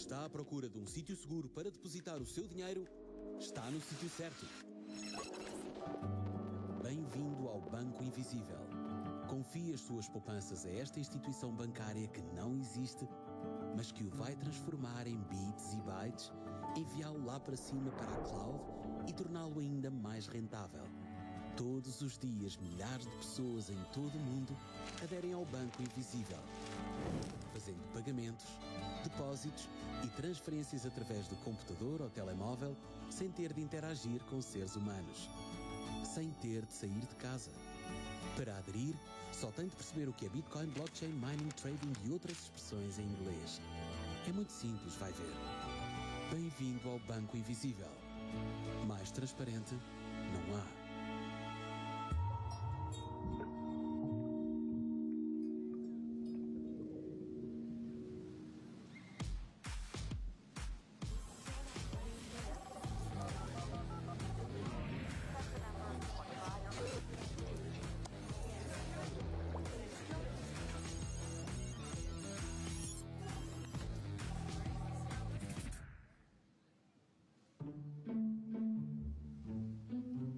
Está à procura de um sítio seguro para depositar o seu dinheiro? Está no sítio certo. Bem-vindo ao Banco Invisível. Confie as suas poupanças a esta instituição bancária que não existe, mas que o vai transformar em bits e bytes, enviá-lo lá para cima para a cloud e torná-lo ainda mais rentável. Todos os dias, milhares de pessoas em todo o mundo aderem ao Banco Invisível, fazendo pagamentos, depósitos e transferências através do computador ou telemóvel, sem ter de interagir com seres humanos, sem ter de sair de casa. Para aderir, só tem de perceber o que é Bitcoin, Blockchain, Mining, Trading e outras expressões em inglês. É muito simples, vai ver. Bem-vindo ao Banco Invisível. Mais transparente não há.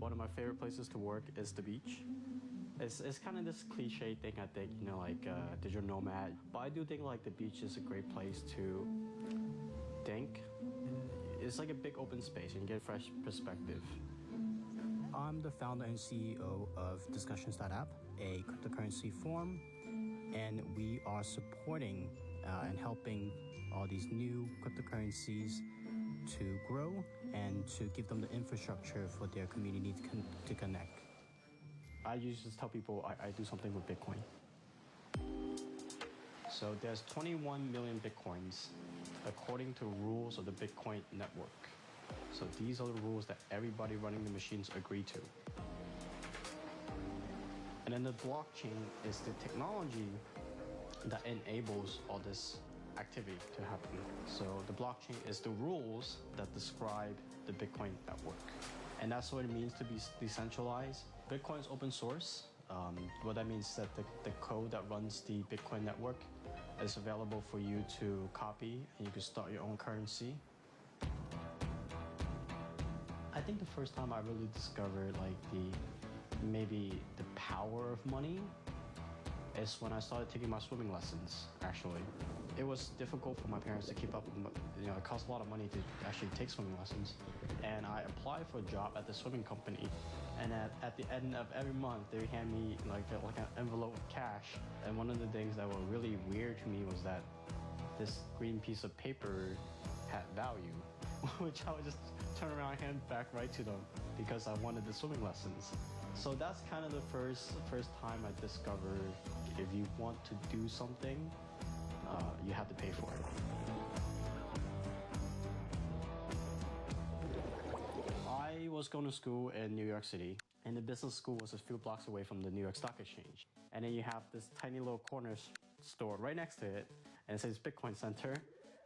One of my favorite places to work is the beach. It's kind of this cliche thing, I think, like digital nomad. But I do think like the beach is a great place to think. It's like a big open space and you get a fresh perspective. I'm the founder and CEO of Discussions.app, a cryptocurrency forum, and we are supporting and helping all these new cryptocurrencies to grow and to give them the infrastructure for their community to connect. I usually just tell people I do something with Bitcoin. So there's 21 million Bitcoins according to rules of the Bitcoin network. So these are the rules that everybody running the machines agree to. And then the blockchain is the technology that enables all this activity to happen. So the blockchain is the rules that describe the Bitcoin network. And that's what it means to be decentralized. Bitcoin is open source. What that means is that the code that runs the Bitcoin network is available for you to copy and you can start your own currency. I think the first time I really discovered like maybe the power of money is when I started taking my swimming lessons, actually. It was difficult for my parents to keep up with, it cost a lot of money to actually take swimming lessons. And I applied for a job at the swimming company. And at the end of every month, they would hand me like an envelope of cash. And one of the things that were really weird to me was that this green piece of paper had value, which I would just turn around and hand back right to them because I wanted the swimming lessons. So that's kind of the first time I discovered if you want to do something, you have to pay for it. I was going to school in New York City, and the business school was a few blocks away from the New York Stock Exchange. And then you have this tiny little corner store right next to it, and it says Bitcoin Center,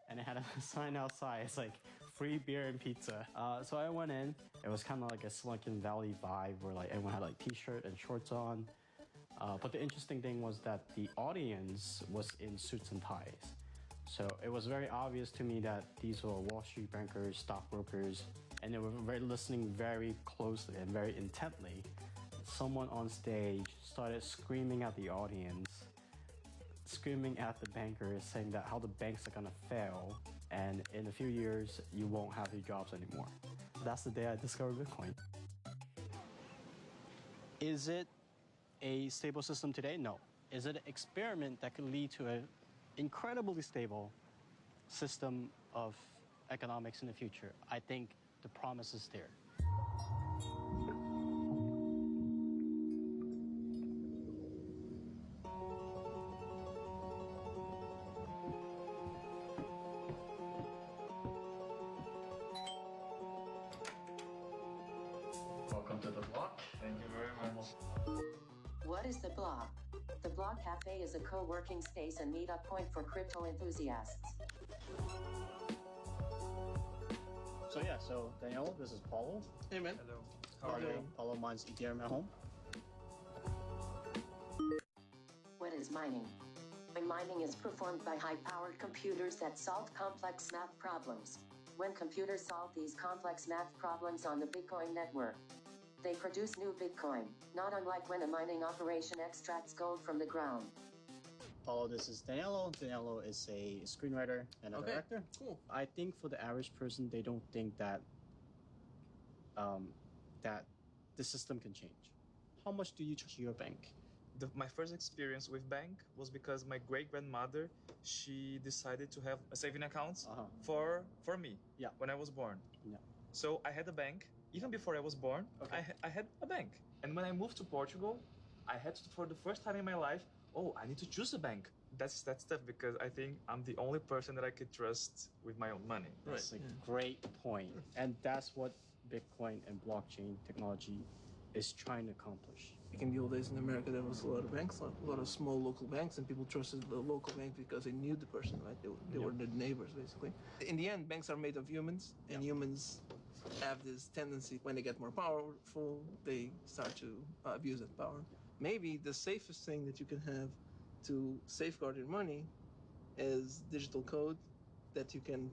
and it had a sign outside. It's like free beer and pizza. So I went in. It was kind of like a Silicon Valley vibe where like everyone had like t-shirt and shorts on. But the interesting thing was that the audience was in suits and ties. So it was very obvious to me that these were Wall Street bankers, stockbrokers, and they were listening very closely and very intently. Someone on stage started screaming at the audience, screaming at the bankers, saying that how the banks are gonna fail, and in a few years, you won't have your jobs anymore. That's the day I discovered Bitcoin. Is it a stable system today? No. Is it an experiment that could lead to an incredibly stable system of economics in the future? I think the promise is there. Welcome to the block. Thank you very much. What is the Block? The Block Cafe is a co-working space and meetup point for crypto enthusiasts. So Daniel, this is Paulo. Hey man. Hello. How are you? Paulo mines Ethereum at home. What is mining? Mining is performed by high-powered computers that solve complex math problems. When computers solve these complex math problems on the Bitcoin network, they produce new Bitcoin, not unlike when a mining operation extracts gold from the ground. Paulo, this is Danilo. Danilo is a screenwriter and a director. Cool. I think for the average person, they don't think that that the system can change. How much do you trust your bank? My first experience with bank was because my great-grandmother, she decided to have a saving account for me when I was born. Yeah. So I had a bank. Even before I was born, I had a bank. And when I moved to Portugal, I had to, for the first time in my life, I need to choose a bank. That's tough because I think I'm the only person that I could trust with my own money. That's a great point. And that's what Bitcoin and blockchain technology is trying to accomplish. Like in the old days in America, there was a lot of banks, a lot of small local banks, and people trusted the local bank because they knew the person, right? They were their neighbors, basically. In the end, banks are made of humans, and humans have this tendency, when they get more powerful, they start to abuse that power. Maybe the safest thing that you can have to safeguard your money is digital code that you can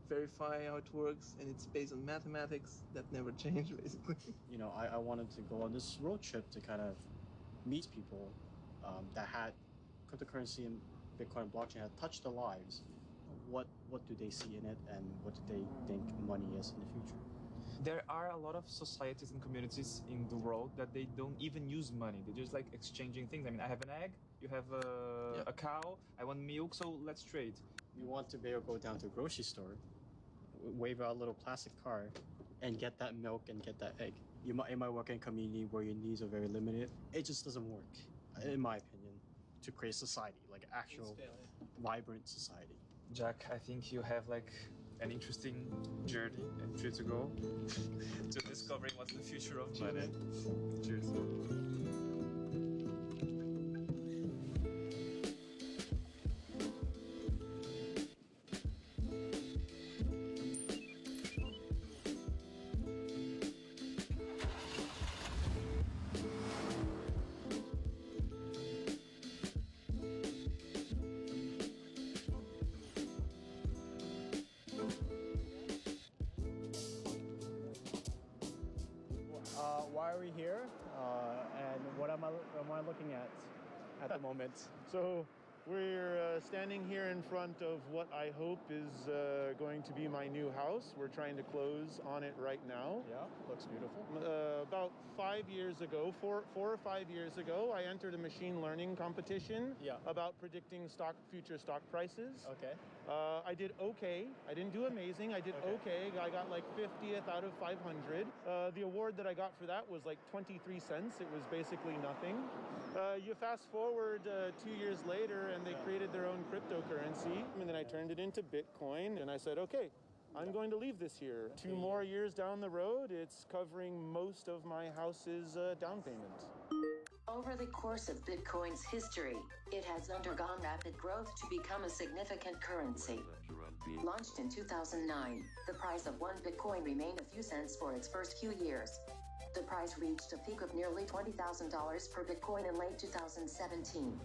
verify how it works, and it's based on mathematics that never change, basically. You know, I wanted to go on this road trip to kind of meet people that had cryptocurrency and Bitcoin and blockchain had touched their lives. What do they see in it, and what do they think money is in the future? There are a lot of societies and communities in the world that they don't even use money. They're just like exchanging things. I mean, I have an egg, you have a cow, I want milk, so let's trade. You want to be able to go down to a grocery store, wave out a little plastic card, and get that milk and get that egg. You might work in a community where your needs are very limited. It just doesn't work, in my opinion, to create society, like actual vibrant society. Jack, I think you have like an interesting journey and trip to go to discovering what's the future of money. Cheers. Why are we here? And what am I looking at the moment? So we're standing here in front of what I hope is going to be my new house. We're trying to close on it right now. Yeah, looks beautiful. About 5 years ago, four or 5 years ago, I entered a machine learning competition about predicting future stock prices. Okay. I did okay. I didn't do amazing. I did okay. I got like 50th out of 500. The award that I got for that was like 23 cents. It was basically nothing. You fast forward 2 years later and they created their own cryptocurrency. And then I turned it into Bitcoin and I said, okay, I'm going to leave this here. 2 more years down the road, it's covering most of my house's down payment. Over the course of Bitcoin's history, it has undergone rapid growth to become a significant currency. Launched in 2009, the price of 1 Bitcoin remained a few cents for its first few years. The price reached a peak of nearly $20,000 per Bitcoin in late 2017.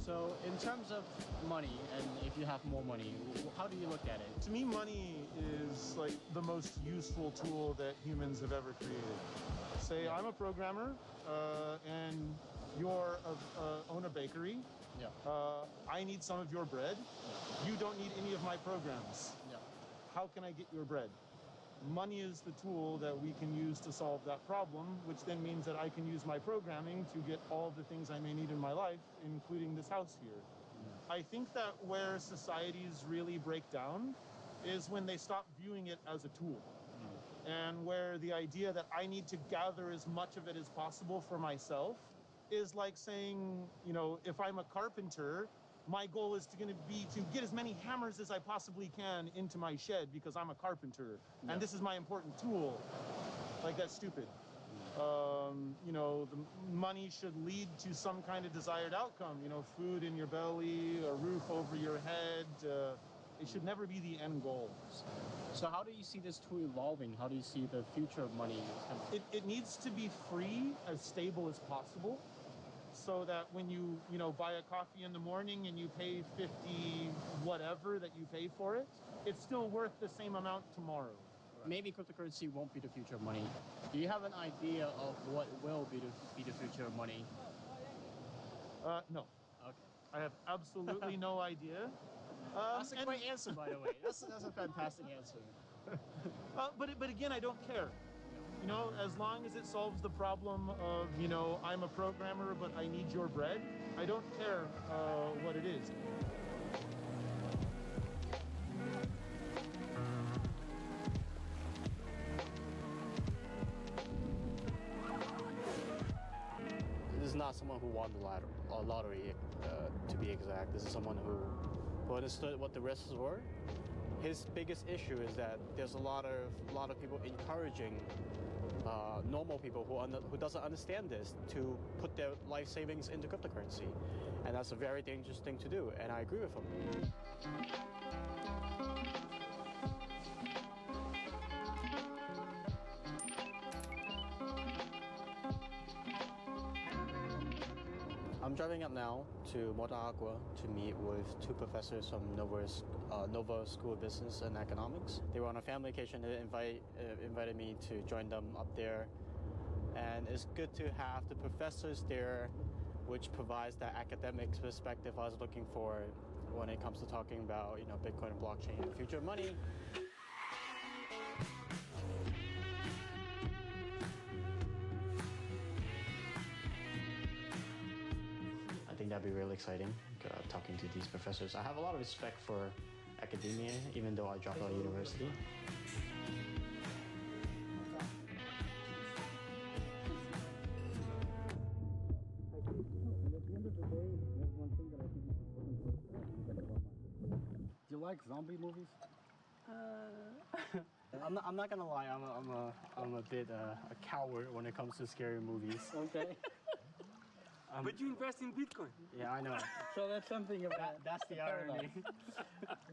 So in terms of money, and if you have more money, how do you look at it? To me, money is like the most useful tool that humans have ever created. Say I'm a programmer and you're own a bakery. Yeah. I need some of your bread. Yeah. You don't need any of my programs. Yeah. How can I get your bread? Money is the tool that we can use to solve that problem, which then means that I can use my programming to get all the things I may need in my life, including this house here. Yeah. I think that where societies really break down is when they stop viewing it as a tool. And where the idea that I need to gather as much of it as possible for myself is like saying, you know, if I'm a carpenter, my goal is going to be to get as many hammers as I possibly can into my shed because I'm a carpenter. Yeah. And this is my important tool. Like, that's stupid. You know, the money should lead to some kind of desired outcome. You know, food in your belly, a roof over your head. It should never be the end goal. So how do you see this tool evolving? How do you see the future of money? It needs to be free, as stable as possible, so that when you buy a coffee in the morning and you pay 50 whatever that you pay for it, it's still worth the same amount tomorrow. Maybe cryptocurrency won't be the future of money. Do you have an idea of what will be the future of money? No. Okay. I have absolutely no idea. That's a great answer, by the way. That's a fantastic answer. But again, I don't care. As long as it solves the problem of, I'm a programmer, but I need your bread, I don't care what it is. This is not someone who won the lottery, to be exact. This is someone who understood what the risks were. His biggest issue is that there's a lot of people encouraging normal people who doesn't understand this to put their life savings into cryptocurrency, and that's a very dangerous thing to do. And I agree with him. I'm driving up now to Água to meet with two professors from Nova School of Business and Economics. They were on a family vacation. They invited me to join them up there. And it's good to have the professors there, which provides that academic perspective I was looking for when it comes to talking about Bitcoin and blockchain and the future of money. I think that'd be really exciting, talking to these professors. I have a lot of respect for academia, even though I dropped out of university. Do you like zombie movies? I'm not gonna lie, I'm a bit a coward when it comes to scary movies. Okay. But you invest in Bitcoin. Yeah, I know. So that's something about That's the irony.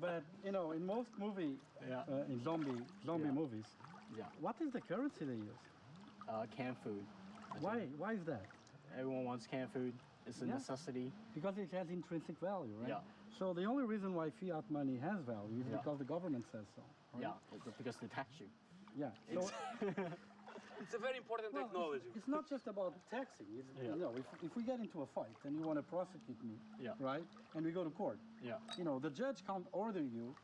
But in most movie, in zombie movies, what is the currency they use? Canned food. Why? Why is that? Everyone wants canned food. It's a necessity. Because it has intrinsic value, right? Yeah. So the only reason why fiat money has value is because the government says so. Right? Yeah, it's because they tax you. Yeah. So It's a very important technology. It's not just about taxing. If we get into a fight and you want to prosecute me, right, and we go to court, the judge can't order you,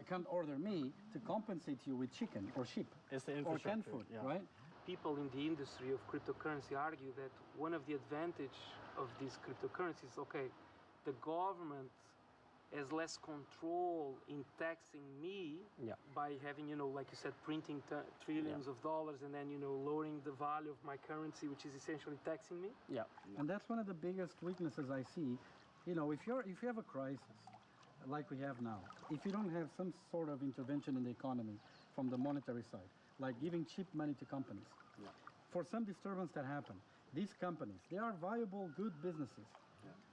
can't order me to compensate you with chicken or sheep It's the or canned infrastructure. food, Yeah. right? People in the industry of cryptocurrency argue that one of the advantage of these cryptocurrencies, okay, the government has less control in taxing me by having, like you said, printing trillions of dollars and then, lowering the value of my currency, which is essentially taxing me. Yeah. And that's one of the biggest weaknesses I see. If you have a crisis like we have now, if you don't have some sort of intervention in the economy from the monetary side, like giving cheap money to companies, for some disturbance that happen, these companies, they are viable, good businesses.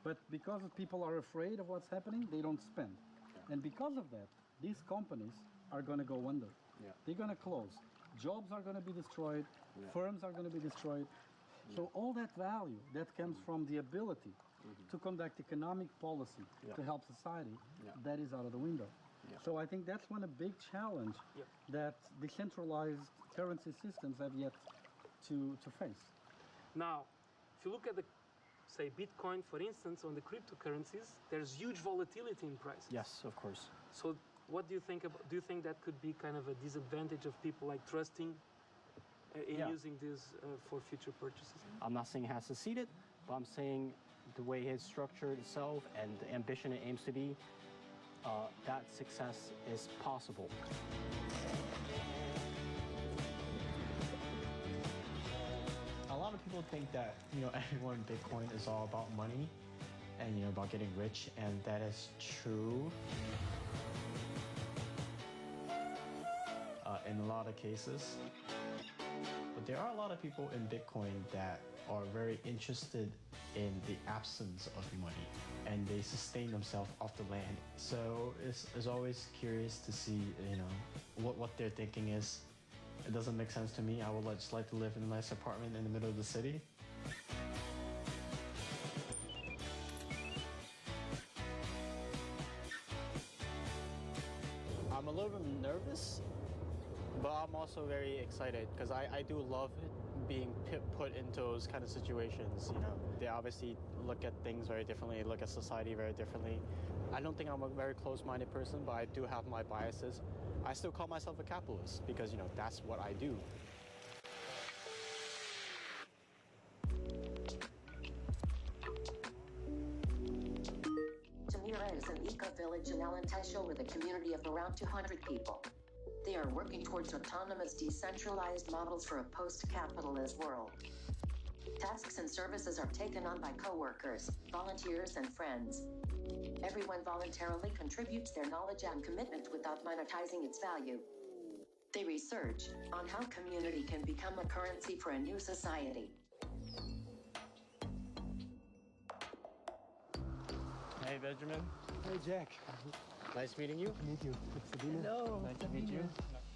But because people are afraid of what's happening, they don't spend. And because of that, these companies are going to go under. They're going to close. Jobs are going to be destroyed. Firms are going to be destroyed. So all that value that comes from the ability to conduct economic policy to help society, that is out of the window. So I think that's one a big challenge that decentralized currency systems have yet to face. Now, if you look at say Bitcoin, for instance, on the cryptocurrencies, there's huge volatility in prices. Yes, of course. So what do you think about, do you think that could be kind of a disadvantage of people like trusting in using this for future purchases? I'm not saying it has succeeded, but I'm saying the way it's structured itself and the ambition it aims to be, that success is possible. A lot of people think that everyone in Bitcoin is all about money and about getting rich, and that is true in a lot of cases. But there are a lot of people in Bitcoin that are very interested in the absence of money, and they sustain themselves off the land. So it's always curious to see, what their thinking is. It doesn't make sense to me. I would just like to live in a nice apartment in the middle of the city. I'm a little bit nervous, but I'm also very excited because I do love it being put into those kind of situations. They obviously look at things very differently, look at society very differently. I don't think I'm a very close-minded person, but I do have my biases. I still call myself a capitalist because, that's what I do. Tamira is an eco-village in Alentejo with a community of around 200 people. They are working towards autonomous, decentralized models for a post-capitalist world. Tasks and services are taken on by co-workers, volunteers, and friends. Everyone voluntarily contributes their knowledge and commitment without monetizing its value. They research on how community can become a currency for a new society. Hey, Benjamin. Hey, Jack. Nice meeting you. Meet you. Sabine. Hello. Nice to meet you.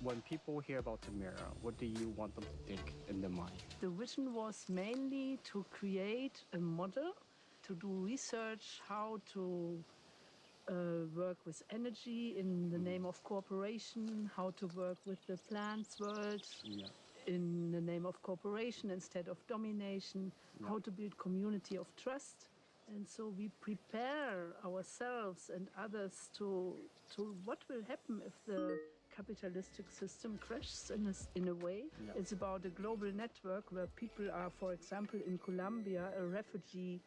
When people hear about Tamira, what do you want them to think in their mind? The vision was mainly to create a model, to do research, how to work with energy in the name of cooperation, how to work with the plants world in the name of cooperation instead of domination, how to build community of trust. And so we prepare ourselves and others to what will happen if the capitalistic system crashes in a way. It's about a global network where people are, for example, in Colombia, a refugee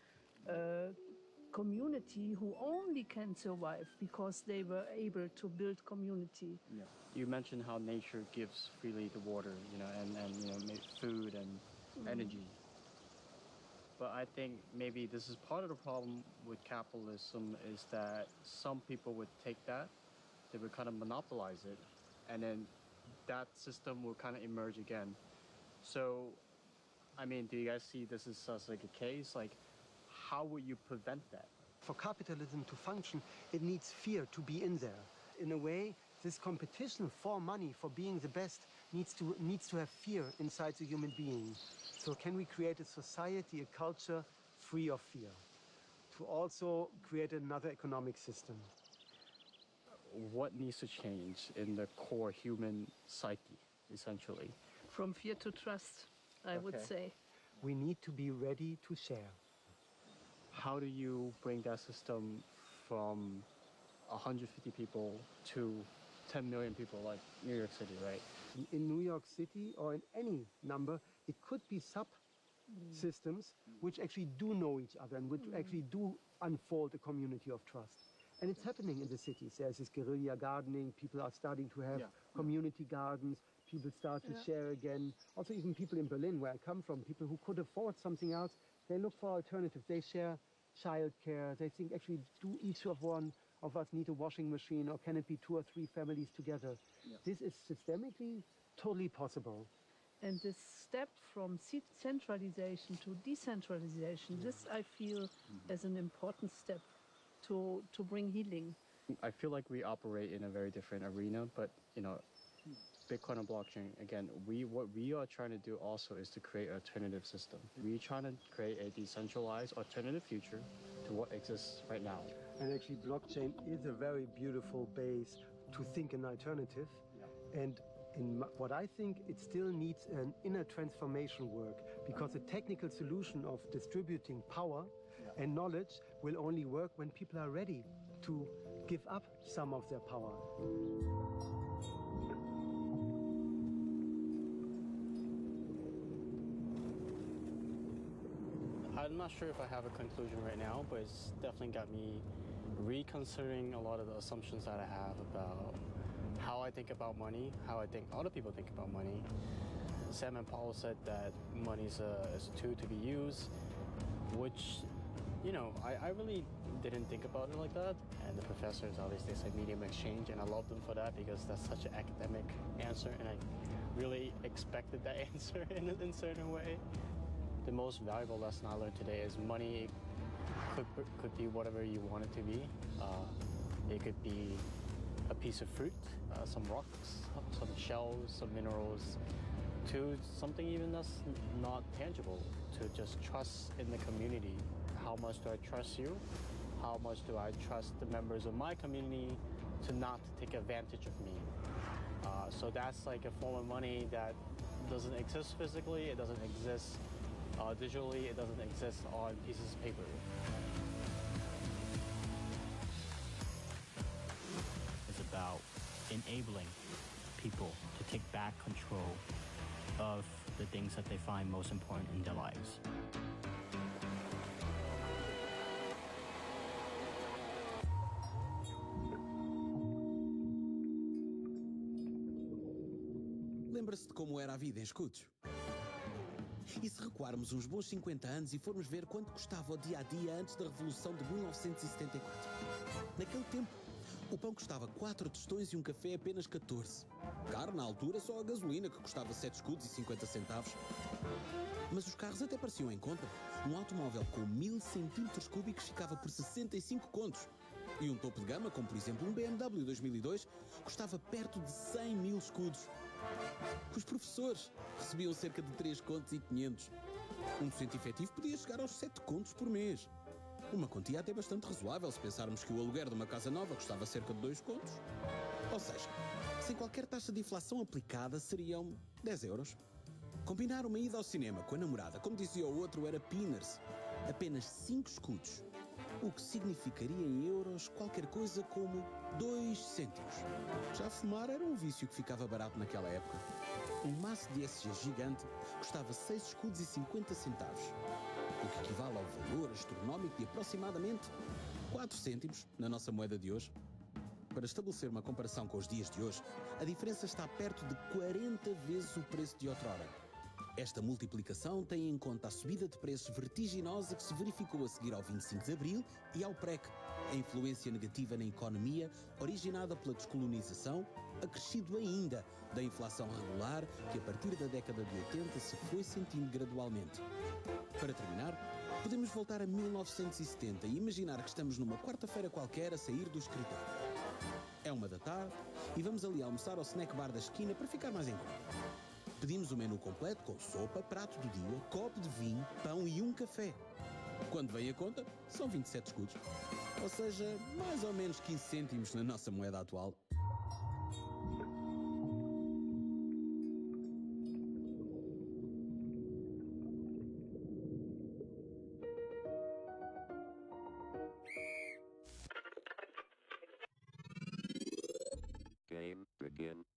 community who only can survive because they were able to build community. You mentioned how nature gives freely the water, and make food and energy. But I think maybe this is part of the problem with capitalism is that some people would take that, they would kind of monopolize it, and then that system will kind of emerge again. So, do you guys see this as like a case? Like, how would you prevent that? For capitalism to function, it needs fear to be in there. In a way, this competition for money, for being the best, needs to have fear inside the human being. So can we create a society, a culture free of fear? To also create another economic system. What needs to change in the core human psyche, essentially? From fear to trust, I would say. We need to be ready to share. How do you bring that system from 150 people to 10 million people like New York City, right? In New York City or in any number, it could be sub-systems which actually do know each other and which actually do unfold a community of trust. And it's happening in the cities. There's this guerrilla gardening. People are starting to have community gardens. People start to share again. Also, even people in Berlin, where I come from, people who could afford something else, they look for alternatives. They share childcare. They think, actually, do each one of us need a washing machine, or can it be 2 or 3 families together? This is systemically totally possible. And this step from centralization to decentralization, this I feel as an important step to bring healing. I feel like we operate in a very different arena, but Bitcoin and blockchain, again, what we are trying to do also is to create an alternative system. We're trying to create a decentralized alternative future to what exists right now. And actually, blockchain is a very beautiful base to think an alternative. And in what I think, it still needs an inner transformation work, because the technical solution of distributing power and knowledge will only work when people are ready to give up some of their power. I'm not sure if I have a conclusion right now, but it's definitely got me reconsidering a lot of the assumptions that I have about how I think about money, how I think other people think about money. Sam and Paul said that money is a tool to be used, which, I really didn't think about it like that. And the professors obviously said medium exchange, and I love them for that because that's such an academic answer, and I really expected that answer in a certain way. The most valuable lesson I learned today is money could be whatever you want it to be. It could be a piece of fruit, some rocks, some shells, some minerals, to something even that's not tangible, to just trust in the community. How much do I trust you? How much do I trust the members of my community to not take advantage of me? So that's like a form of money that doesn't exist physically, it doesn't exist digitally, it doesn't exist on pieces of paper. It's about enabling people to take back control of the things that they find most important in their lives. Lembra-se de como era a vida em escudos? E se recuarmos uns bons 50 anos e formos ver quanto custava o dia-a-dia antes da Revolução de 1974? Naquele tempo, o pão custava 4 tostões e um café apenas 14. Caro na altura, só a gasolina, que custava 7 escudos e 50 centavos. Mas os carros até pareciam em conta. Um automóvel com 1000 centímetros cúbicos ficava por 65 contos. E um topo de gama, como por exemplo um BMW 2002, custava perto de 100 mil escudos. Os professores recebiam cerca de 3 contos e 500. Um docente efetivo podia chegar aos 7 contos por mês. Uma quantia até bastante razoável se pensarmos que o aluguer de uma casa nova custava cerca de 2 contos. Ou seja, sem qualquer taxa de inflação aplicada, seriam 10 euros. Combinar uma ida ao cinema com a namorada, como dizia o outro, era peanuts. Apenas 5 escudos. O que significaria em euros qualquer coisa como 2 cêntimos. Já fumar era um vício que ficava barato naquela época. Um maço de SG gigante custava 6 escudos e 50 centavos, o que equivale ao valor astronómico de aproximadamente 4 cêntimos na nossa moeda de hoje. Para estabelecer uma comparação com os dias de hoje, a diferença está perto de 40 vezes o preço de outrora. Esta multiplicação tem em conta a subida de preços vertiginosa que se verificou a seguir ao 25 de Abril e ao PREC, a influência negativa na economia originada pela descolonização, acrescido ainda da inflação regular que a partir da década de 80 se foi sentindo gradualmente. Para terminar, podemos voltar a 1970 e imaginar que estamos numa quarta-feira qualquer a sair do escritório. É 1 da tarde e vamos ali almoçar ao snack bar da esquina para ficar mais em conta. Pedimos o menu completo com sopa, prato do dia, copo de vinho, pão e um café. Quando vem a conta, são 27 escudos. Ou seja, mais ou menos 15 cêntimos na nossa moeda atual.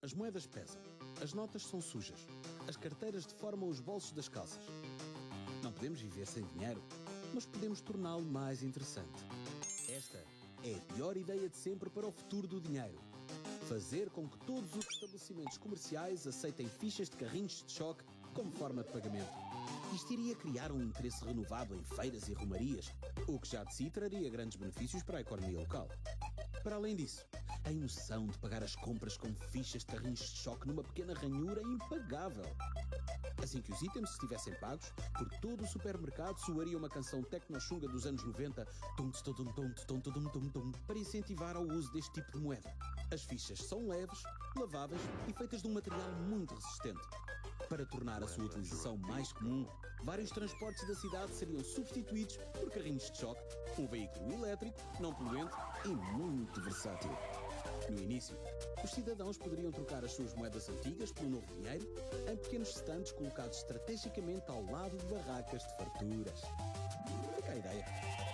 As moedas pesam, as notas são sujas, as carteiras deformam os bolsos das calças. Não podemos viver sem dinheiro, mas podemos torná-lo mais interessante. Esta é a pior ideia de sempre para o futuro do dinheiro. Fazer com que todos os estabelecimentos comerciais aceitem fichas de carrinhos de choque como forma de pagamento. Isto iria criar um interesse renovado em feiras e romarias, o que já de si traria grandes benefícios para a economia local. Para além disso, a emoção de pagar as compras com fichas de carrinhos de choque numa pequena ranhura é impagável. Assim que os itens estivessem pagos, por todo o supermercado soaria uma canção tecno-xunga dos anos 90 para incentivar ao uso deste tipo de moeda. As fichas são leves, laváveis e feitas de um material muito resistente. Para tornar a sua utilização mais comum, vários transportes da cidade seriam substituídos por carrinhos de choque, um veículo elétrico, não poluente e muito versátil. No início, os cidadãos poderiam trocar as suas moedas antigas pelo novo dinheiro em pequenos estandes colocados estrategicamente ao lado de barracas de farturas. Fica a ideia.